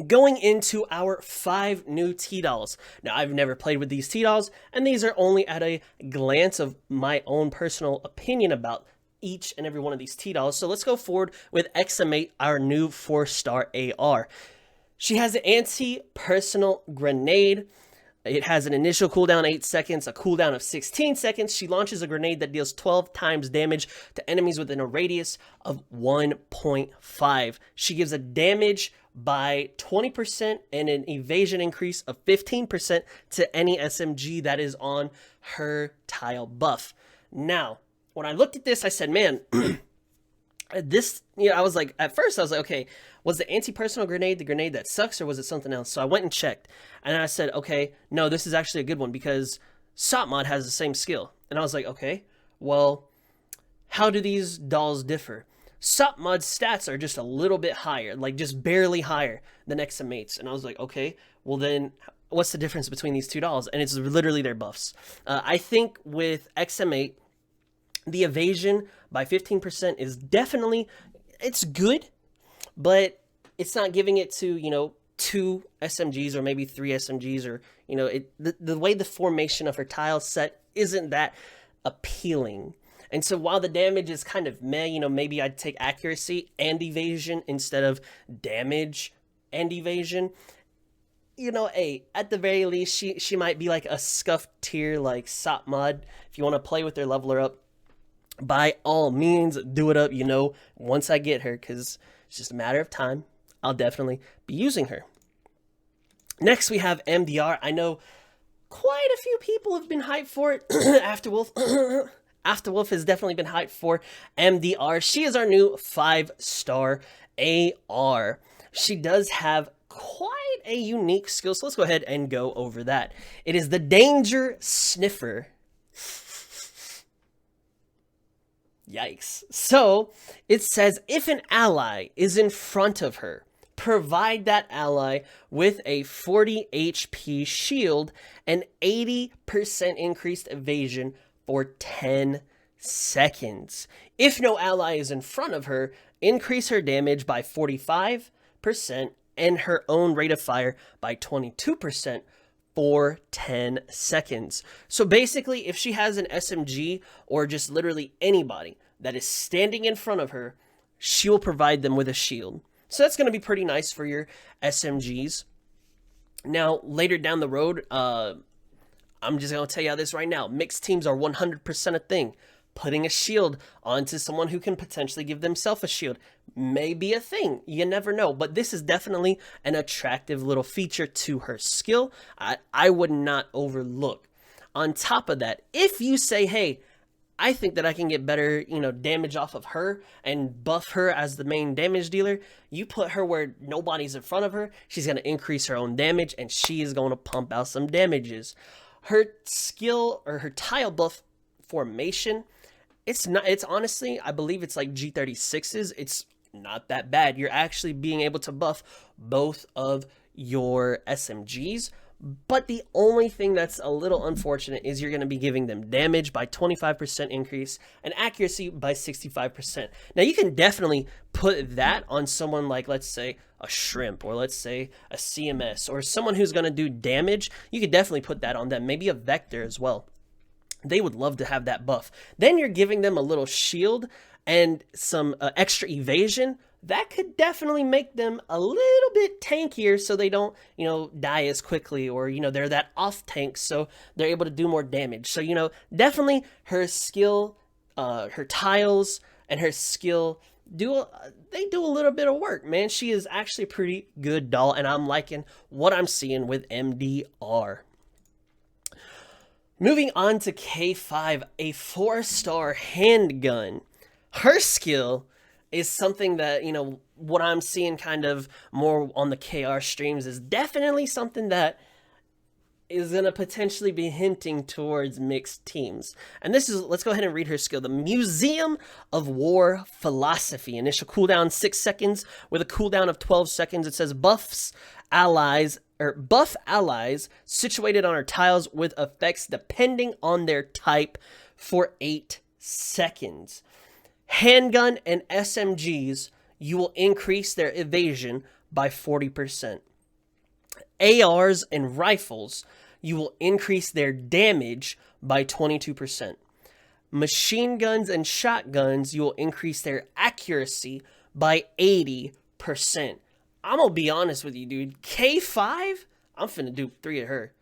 going into our 5 new T-Dolls. Now, I've never played with these T-Dolls, and these are only at a glance of my own personal opinion about each and every one of these T-Dolls. So let's go forward with XM8, our new 4-star AR. She has an anti-personal grenade. It has an initial cooldown 8 seconds, a cooldown of 16 seconds. She launches a grenade that deals 12 times damage to enemies within a radius of 1.5. She gives a damage by 20% and an evasion increase of 15% to any SMG that is on her tile buff. Now, when I looked at this, I said, man, this, I was like, at first I was like, okay, was the anti-personal grenade the grenade that sucks, or was it something else? So I went and checked, and I said, okay, no, this is actually a good one, because Sopmod has the same skill. And I was like, okay, well, how do these dolls differ? Sopmod's stats are just a little bit higher, like just barely higher than XM8's. And I was like, okay, well then, what's the difference between these two dolls? And it's literally their buffs. I think with XM8, the evasion by 15% is definitely, it's good, but it's not giving it to, 2 SMGs or maybe 3 SMGs, or, the way the formation of her tile set isn't that appealing. And so while the damage is kind of meh, maybe I'd take accuracy and evasion instead of damage and evasion. Hey, at the very least, she might be like a scuffed tier like Sopmod. If you want to play with her, level her up, by all means, do it up, once I get her, because it's just a matter of time. I'll definitely be using her. Next, we have MDR. I know quite a few people have been hyped for it. Afterwolf. Afterwolf has definitely been hyped for MDR. She is our new 5-star AR. She does have quite a unique skill, so let's go ahead and go over that. It is the Danger Sniffer. Yikes. So, it says, if an ally is in front of her, provide that ally with a 40 HP shield and 80% increased evasion for 10 seconds. If no ally is in front of her, increase her damage by 45% and her own rate of fire by 22% for 10 seconds. So basically, if she has an SMG or just literally anybody that is standing in front of her, she will provide them with a shield. So that's going to be pretty nice for your SMGs. Now, later down the road, I'm just going to tell you this right now. Mixed teams are 100% a thing. Putting a shield onto someone who can potentially give themselves a shield may be a thing. You never know. But this is definitely an attractive little feature to her skill. I would not overlook. On top of that, if you say, hey, I think that I can get better, damage off of her and buff her as the main damage dealer, you put her where nobody's in front of her, she's going to increase her own damage, and she is going to pump out some damages. Her skill, or her tile buff formation, it's honestly, I believe it's like G36's. It's not that bad. You're actually being able to buff both of your SMGs. But the only thing that's a little unfortunate is you're going to be giving them damage by 25% increase and accuracy by 65%. Now, you can definitely put that on someone like, let's say, a Shrimp, or let's say a CMS, or someone who's going to do damage. You could definitely put that on them. Maybe a Vector as well. They would love to have that buff. Then you're giving them a little shield and some extra evasion. That could definitely make them a little bit tankier, so they don't, die as quickly, or, they're that off tank, so they're able to do more damage. So, definitely her skill, her tiles, and her skill do a little bit of work, man. She is actually a pretty good doll, and I'm liking what I'm seeing with MDR. Moving on to K5, a 4-star handgun. Her skill is something that, what I'm seeing kind of more on the KR streams is definitely something that is going to potentially be hinting towards mixed teams. And let's go ahead and read her skill. The Museum of War Philosophy. Initial cooldown 6 seconds with a cooldown of 12 seconds. It says buff allies situated on her tiles with effects depending on their type for 8 seconds. Handgun and SMGs, you will increase their evasion by 40%. ARs and rifles, you will increase their damage by 22%. Machine guns and shotguns, you will increase their accuracy by 80%. I'm gonna be honest with you, dude. K5, I'm finna do 3 of her.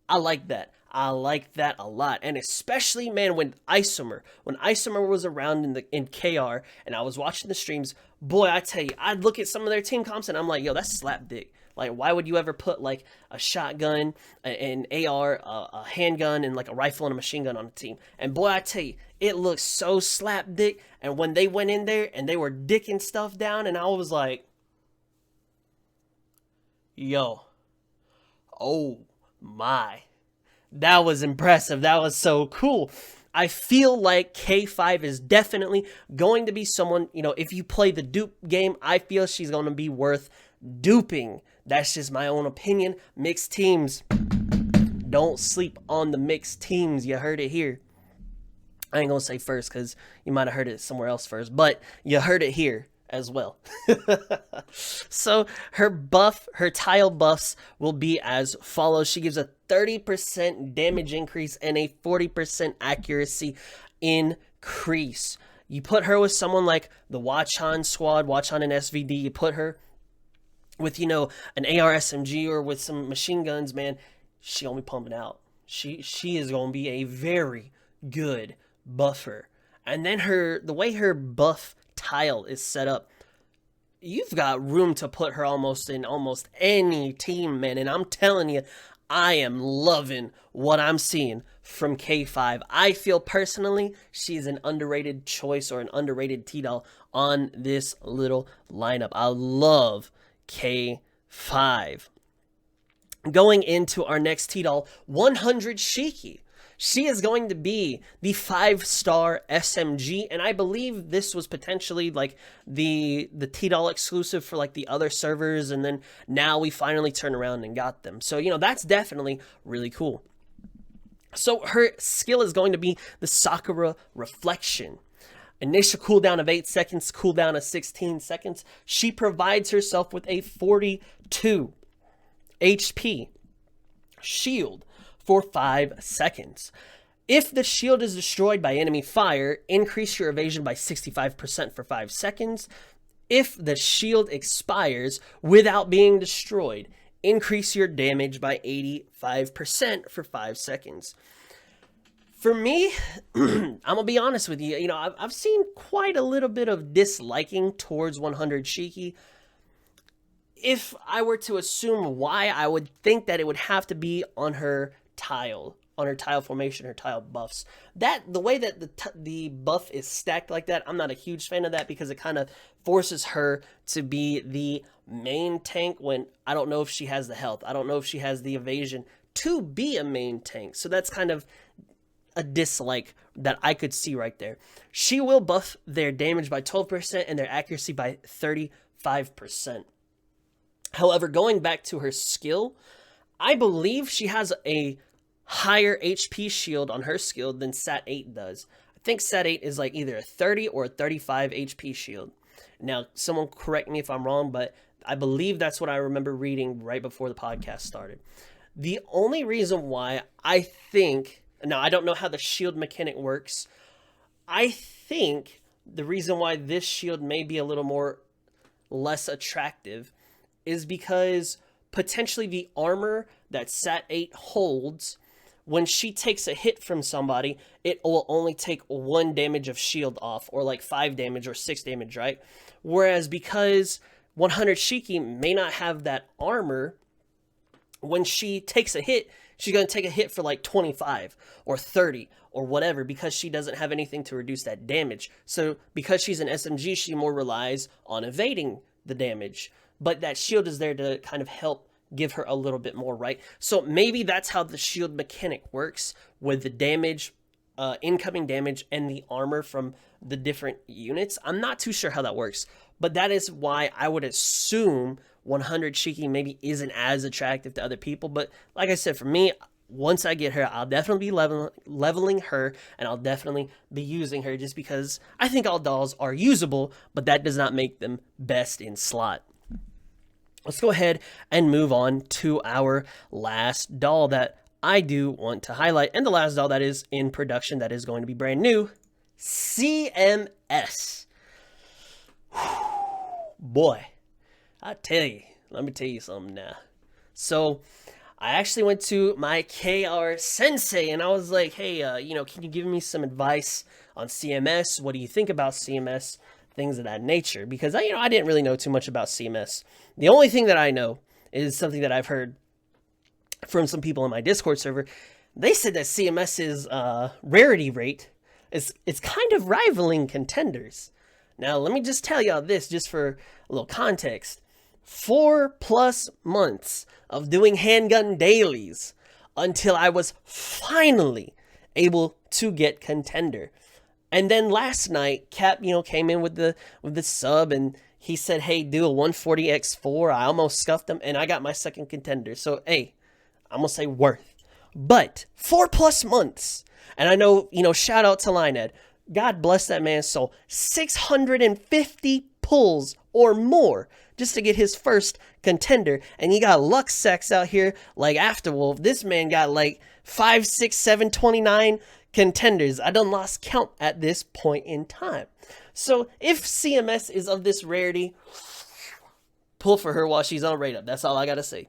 I like that. I like that a lot. And especially, man, when Isomer was around in KR and I was watching the streams, boy, I tell you, I'd look at some of their team comps and I'm like, yo, that's slap dick. Like, why would you ever put like a shotgun, an AR, a handgun, and like a rifle and a machine gun on a team? And boy, I tell you, it looks so slap dick. And when they went in there and they were dicking stuff down, and I was like, yo, oh my. That was impressive. That was so cool. I feel like K5 is definitely going to be someone, if you play the dupe game, I feel she's going to be worth duping. That's just my own opinion. Mixed teams. Don't sleep on the mixed teams. You heard it here. I ain't going to say first because you might have heard it somewhere else first, but you heard it here as well. So her tile buffs will be as follows. She gives a 30% damage increase and a 40% accuracy increase. You put her with someone like the Watchan squad, Watchan and SVD, you put her with, an AR SMG or with some machine guns, man, she gonna be pumping out. She is gonna be a very good buffer. And then the way her buff tile is set up, you've got room to put her almost in almost any team, man. And I'm telling you, I am loving what I'm seeing from K5. I feel personally she's an underrated choice or an underrated T-Doll on this little lineup. I love K5. Going into our next T-Doll, 100 Shiki. She is going to be the 5-star SMG, and I believe this was potentially like the T-Doll exclusive for like the other servers, and then now we finally turn around and got them. So, that's definitely really cool. So her skill is going to be the Sakura Reflection. Initial cooldown of 8 seconds, cooldown of 16 seconds. She provides herself with a 42 HP shield for 5 seconds. If the shield is destroyed by enemy fire, increase your evasion by 65% for 5 seconds. If the shield expires without being destroyed, increase your damage by 85% for 5 seconds. For me, I'm going to be honest with you, I've seen quite a little bit of disliking towards 100 Shiki. If I were to assume why, I would think that it would have to be on her tile formation, her tile buffs. The way that the buff is stacked like that, I'm not a huge fan of that because it kind of forces her to be the main tank when I don't know if she has the health. I don't know if she has the evasion to be a main tank. So that's kind of a dislike that I could see right there. She will buff their damage by 12% and their accuracy by 35%. However, going back to her skill, I believe she has a higher HP shield on her skill than Sat 8 does. I think Sat 8 is like either a 30 or a 35 HP shield. Now, someone correct me if I'm wrong, but I believe that's what I remember reading right before the podcast started. The only reason why I think, now I don't know how the shield mechanic works. I think the reason why this shield may be a little more less attractive is because potentially the armor that Sat 8 holds, when she takes a hit from somebody, it will only take 1 damage of shield off, or like 5 damage or 6 damage, right? Whereas because 100 Shiki may not have that armor, when she takes a hit, she's going to take a hit for like 25 or 30 or whatever because she doesn't have anything to reduce that damage. So because she's an SMG, she more relies on evading the damage. But that shield is there to kind of help give her a little bit more, right? So maybe that's how the shield mechanic works with the damage, incoming damage, and the armor from the different units. I'm not too sure how that works, but that is why I would assume 100 Shiki maybe isn't as attractive to other people. But like I said, for me, once I get her, I'll definitely be leveling her, and I'll definitely be using her just because I think all dolls are usable, but that does not make them best in slot. let's go ahead and move on to our last doll that I do want to highlight, and the last doll that is in production that is going to be brand new, CMS. Boy, I tell you, let me tell you something now. So I actually went to my KR sensei and I was like, hey, can you give me some advice on CMS? What do you think about CMS? Things of that nature. Because I didn't really know too much about CMS. The only thing that I know is something that I've heard from some people in my Discord server. They said that CMS's rarity rate it's kind of rivaling contenders. Now, let me just tell y'all this, just for a little context. 4+ months of doing handgun dailies until I was finally able to get contender. And then last night, Cap, came in with the sub, and he said, hey, do a 140x4. I almost scuffed him, and I got my second contender. So, hey, I'm going to say worth. But 4+ months. And I know, shout out to Linehead. God bless that man's soul. 650 pulls or more just to get his first contender. And you got Lux Sex out here like Afterwolf. This man got like 5, 6, 7, 29 contenders. I done lost count at this point in time. So if CMS is of this rarity, pull for her while she's on rate up. That's all I gotta say.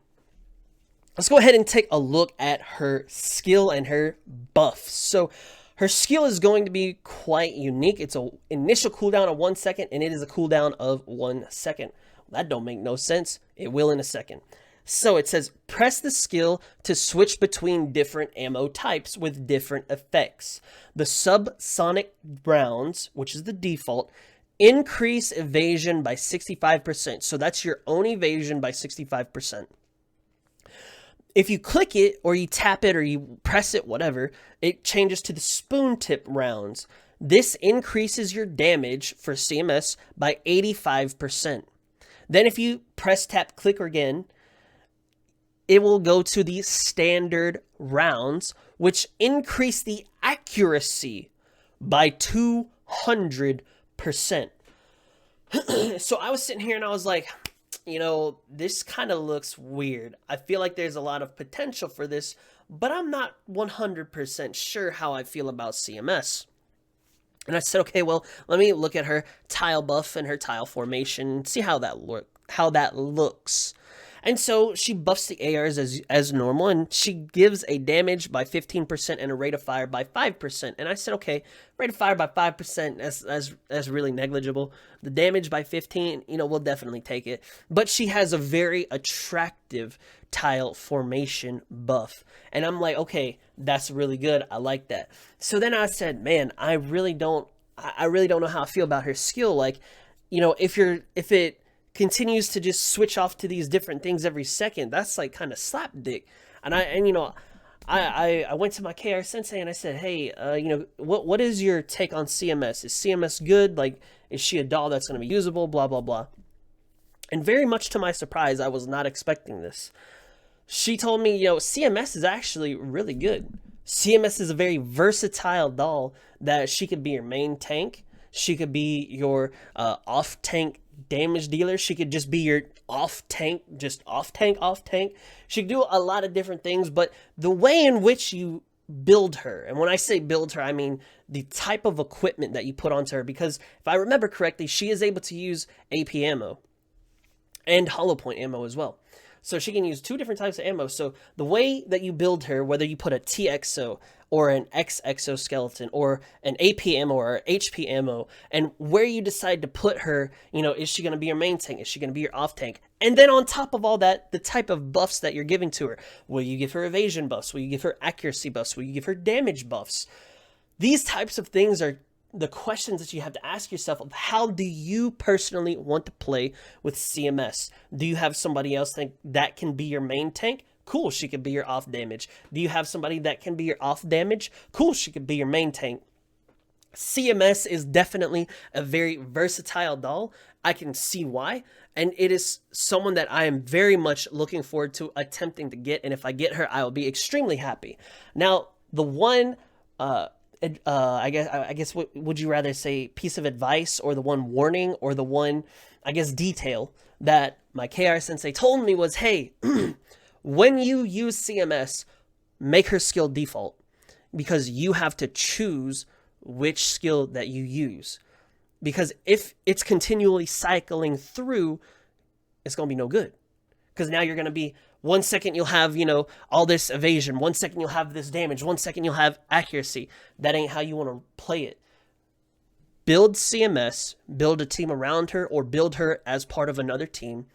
Let's go ahead and take a look at her skill and her buffs. So her skill is going to be quite unique. It's an initial cooldown of 1 second, and it is a cooldown of 1 second. That don't make no sense. It will in a second. So it says, press the skill to switch between different ammo types with different effects. The subsonic rounds, which is the default, increase evasion by 65%. So that's your own evasion by 65%. If you click it or you tap it or you press it, whatever, it changes to the spoon tip rounds. This increases your damage for CMS by 85%. Then if you press, tap, click again, it will go to the standard rounds, which increase the accuracy by 200%. So I was sitting here and I was like, this kind of looks weird. I feel like there's a lot of potential for this, but I'm not 100% sure how I feel about CMS. And I said, okay, well, let me look at her tile buff and her tile formation, see how that looks. And so she buffs the ARs as normal, and she gives a damage by 15% and a rate of fire by 5%. And I said, okay, rate of fire by 5%, that's really negligible. The damage by 15, we'll definitely take it. But she has a very attractive tile formation buff. And I'm like, okay, that's really good. I like that. So then I said, man, I really don't know how I feel about her skill. Like, if it continues to just switch off to these different things every second, that's like kind of slapdick. And I went to my KR sensei and I said, hey, what is your take on CMS? Is CMS good? Like, is she a doll that's going to be usable? Blah, blah, blah. And very much to my surprise, I was not expecting this. She told me, CMS is actually really good. CMS is a very versatile doll that she could be your main tank. She could be your off-tank damage dealer. She could just be your off-tank. She could do a lot of different things, but the way in which you build her, and when I say build her, I mean the type of equipment that you put onto her, because if I remember correctly, she is able to use AP ammo and hollow point ammo as well. So she can use 2 different types of ammo. So the way that you build her, whether you put a TXO or an X exoskeleton or an AP ammo or HP ammo, and where you decide to put her, is she going to be your main tank? Is she going to be your off tank? And then on top of all that, the type of buffs that you're giving to her. Will you give her evasion buffs? Will you give her accuracy buffs? Will you give her damage buffs? These types of things are the questions that you have to ask yourself of how do you personally want to play with CMS? Do you have somebody else that can be your main tank? Cool, she could be your off damage. Do you have somebody that can be your off damage? Cool, she could be your main tank. CMS is definitely a very versatile doll. I can see why. And it is someone that I am very much looking forward to attempting to get. And if I get her, I will be extremely happy. Now, the one I guess what would you rather say, piece of advice, or the one warning, or the one, I guess, detail that my KR sensei told me was, hey, when you use CMS, make her skill default, because you have to choose which skill that you use. Because if it's continually cycling through, it's going to be no good. Because now you're going to be, 1 second you'll have, all this evasion. 1 second you'll have this damage. 1 second you'll have accuracy. That ain't how you want to play it. Build CMS, build a team around her, or build her as part of another team.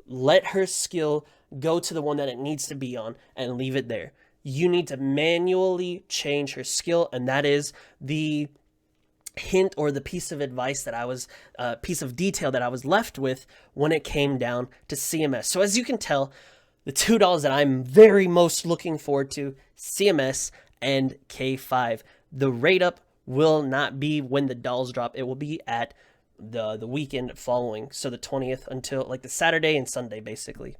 Let her skill go to the one that it needs to be on and leave it there. You need to manually change her skill, and that is the hint or the piece of advice that I was, piece of detail that I was left with when it came down to CMS. So as you can tell, the two dolls that I'm very most looking forward to, CMS and K5. The rate up will not be when the dolls drop. It will be at the weekend following. So the 20th until like the Saturday and Sunday, basically.